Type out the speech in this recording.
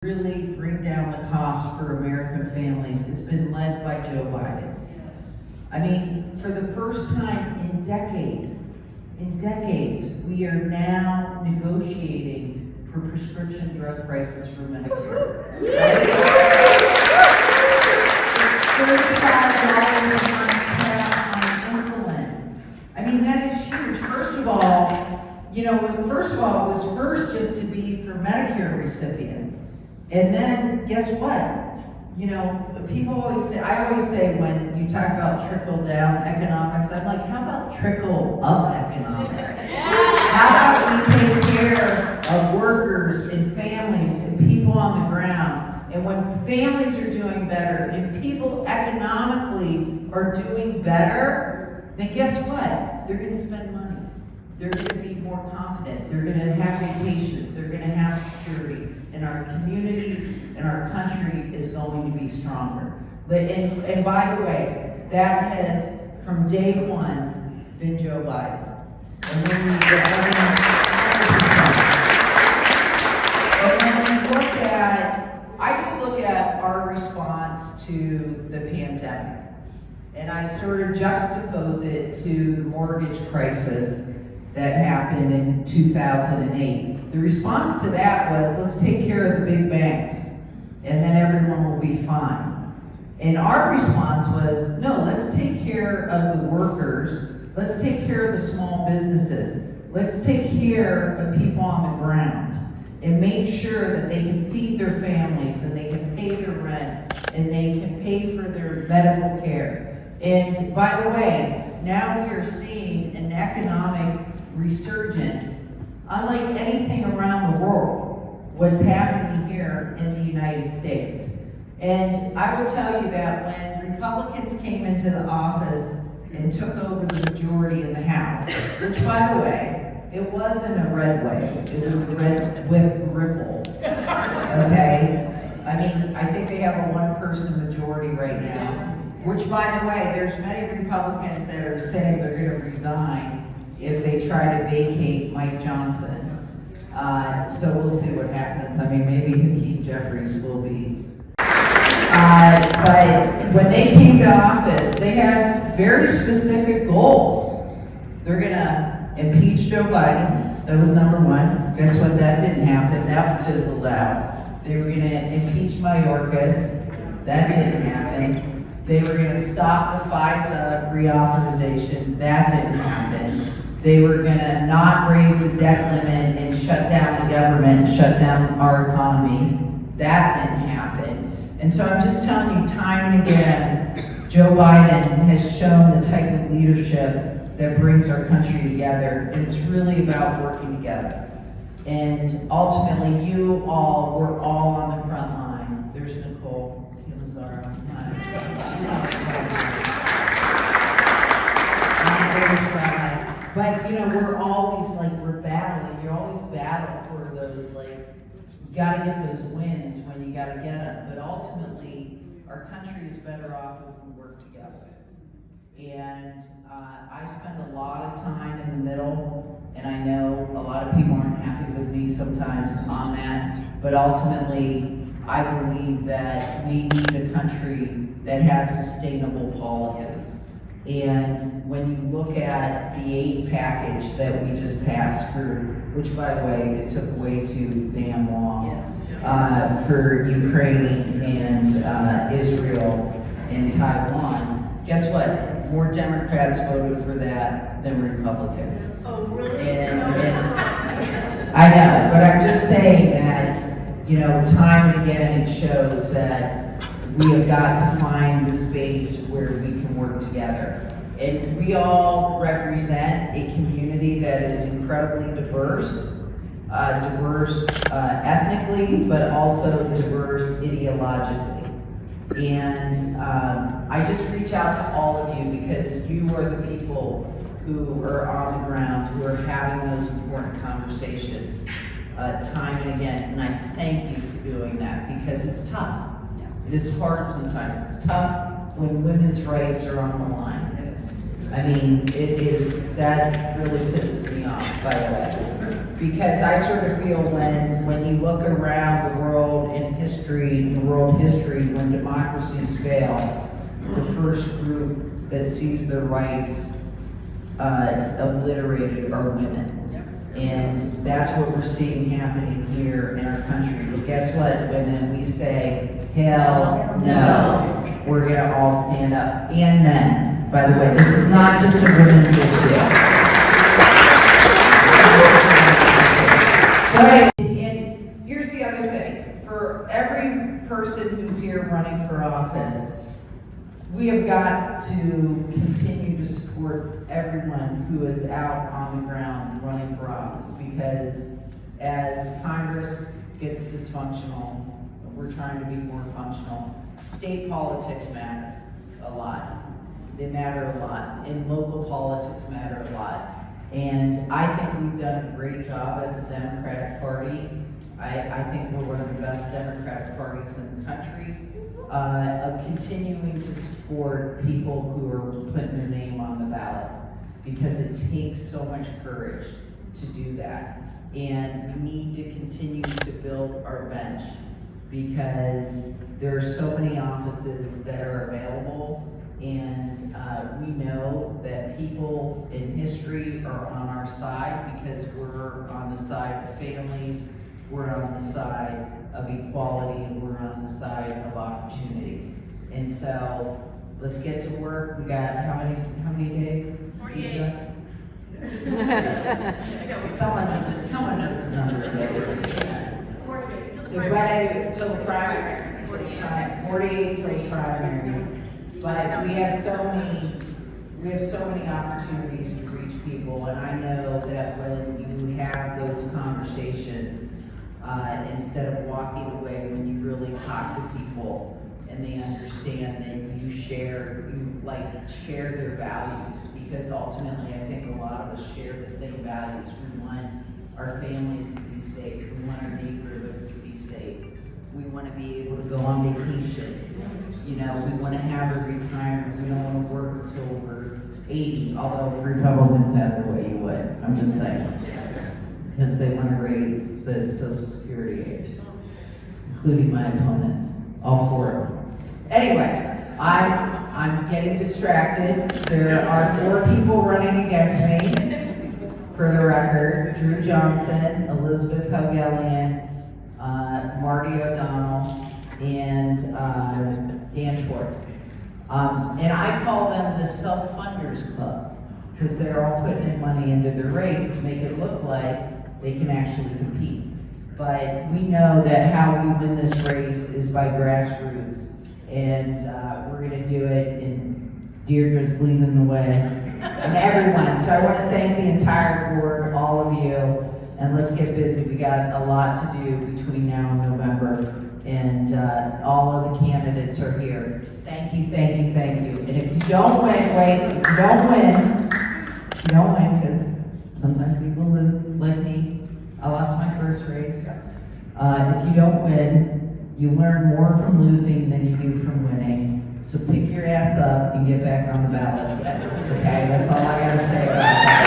really bring down the cost for American families. It's been led by Joe Biden. I mean, for the first time in decades, we are now negotiating for prescription drug prices for Medicare. $35 on insulin. I mean, that is huge. First of all, it was first just to be for Medicare recipients. And then, guess what? People always say, I always say when you talk about trickle down economics, I'm like, how about trickle up economics? How about we take care of workers and families and people on the ground? And when families are doing better and people economically are doing better, then guess what? They're going to spend money. They're going to be more confident. They're going to have vacations. They're going to have security. And our communities and our country is going to be stronger. And by the way, that has, from day one, been Joe Biden. And when we look at, I just look at our response to the pandemic. And I sort of juxtapose it to the mortgage crisis that happened in 2008. The response to that was, let's take care of the big banks, and then everyone will be fine. And our response was, no, let's take care of the workers, let's take care of the small businesses, let's take care of people on the ground, and make sure that they can feed their families, and they can pay their rent, and they can pay for their medical care. And by the way, now we are seeing an economic resurgence unlike anything around the world, what's happening here in the United States. And I will tell you that when Republicans came into the office and took over the majority in the House, which by the way, it wasn't a red wave, it was a red whip ripple, okay? I mean, I think they have a one-person majority right now, which by the way, there's many Republicans that are saying they're gonna resign if they try to vacate Mike Johnson. So we'll see what happens. I mean, maybe Hakeem Jeffries will be. But when they came to office, they had very specific goals. They're gonna impeach Joe Biden. That was number one. Guess what? That didn't happen. That fizzled out. They were gonna impeach Mayorkas. That didn't happen. They were gonna stop the FISA reauthorization. That didn't happen. They were going to not raise the debt limit and shut down the government, and shut down our economy. That didn't happen. And so I'm just telling you, time and again, Joe Biden has shown the type of leadership that brings our country together, and it's really about working together. And ultimately, we're all on the front line. There's Nicole Kilazar on the line. She's on the front line. But we're always we're battling. You always battle for those you gotta get those wins when you gotta get them. But ultimately, our country is better off if we work together. And I spend a lot of time in the middle, and I know a lot of people aren't happy with me sometimes on that. But ultimately, I believe that we need a country that has sustainable policies. And when you look at the aid package that we just passed which by the way, it took way too damn long, for Ukraine and Israel and Taiwan, guess what? More Democrats voted for that than Republicans. Oh, really? And I know, but I'm just saying that, time and again, it shows that we have got to find the space where we can work together. And we all represent a community that is incredibly diverse, ethnically, but also diverse ideologically. And I just reach out to all of you because you are the people who are on the ground, who are having those important conversations time and again. And I thank you for doing that because it's tough. It is hard sometimes. It's tough when women's rights are on the line. I mean, that really pisses me off, by the way. Because I sort of feel when you look around the world and history, in world history, when democracies fail, the first group that sees their rights obliterated are women. And that's what we're seeing happening here in our country. But guess what, women? We say, hell no. We're going to all stand up. And men, by the way. This is not just a women's issue. So anyway, and here's the other thing. For every person who's here running for office, we have got to continue to support everyone who is out on the ground running for office, because as Congress gets dysfunctional, we're trying to be more functional. State politics matter a lot. They matter a lot, and local politics matter a lot. And I think we've done a great job as a Democratic Party. I think we're one of the best Democratic parties in the country. Of continuing to support people who are putting their name on the ballot, because it takes so much courage to do that. And we need to continue to build our bench, because there are so many offices that are available, and we know that people in history are on our side, because we're on the side of families, we're on the side of equality, and we're on the side of opportunity. And so let's get to work. We got how many days? 48. Someone knows the number of days. 48. They're ready till the primary. 48 till the primary. But we have so many opportunities to reach people, and I know that when you have those conversations, instead of walking away, when you really talk to people and they understand that you share their values, because ultimately I think a lot of us share the same values. We want our families to be safe. We want our neighborhoods to be safe. We want to be able to go on vacation. You know, we want to have a retirement. We don't want to work until we're 80, although if Republicans had their way, you would. I'm just saying. Because they want to raise the Social Security age, including my opponents, all four of them. Anyway, I'm getting distracted. There are 4 people running against me, for the record: Drew Johnson, Elizabeth Hogellian, Marty O'Donnell, and Dan Schwartz. And I call them the Self-Funders Club, because they're all putting in money into the race to make it look like they can actually compete. But we know that how we win this race is by grassroots, and we're going to do it, and Deirdre's leading the way, and everyone. So I want to thank the entire board, all of you, and let's get busy. We got a lot to do between now and November, and all of the candidates are here. Thank you, thank you, thank you. And if you don't win, if you don't win, because sometimes people lose, like me. I lost my first race. If you don't win, you learn more from losing than you do from winning. So pick your ass up and get back on the ballot. Okay, that's all I gotta say about that.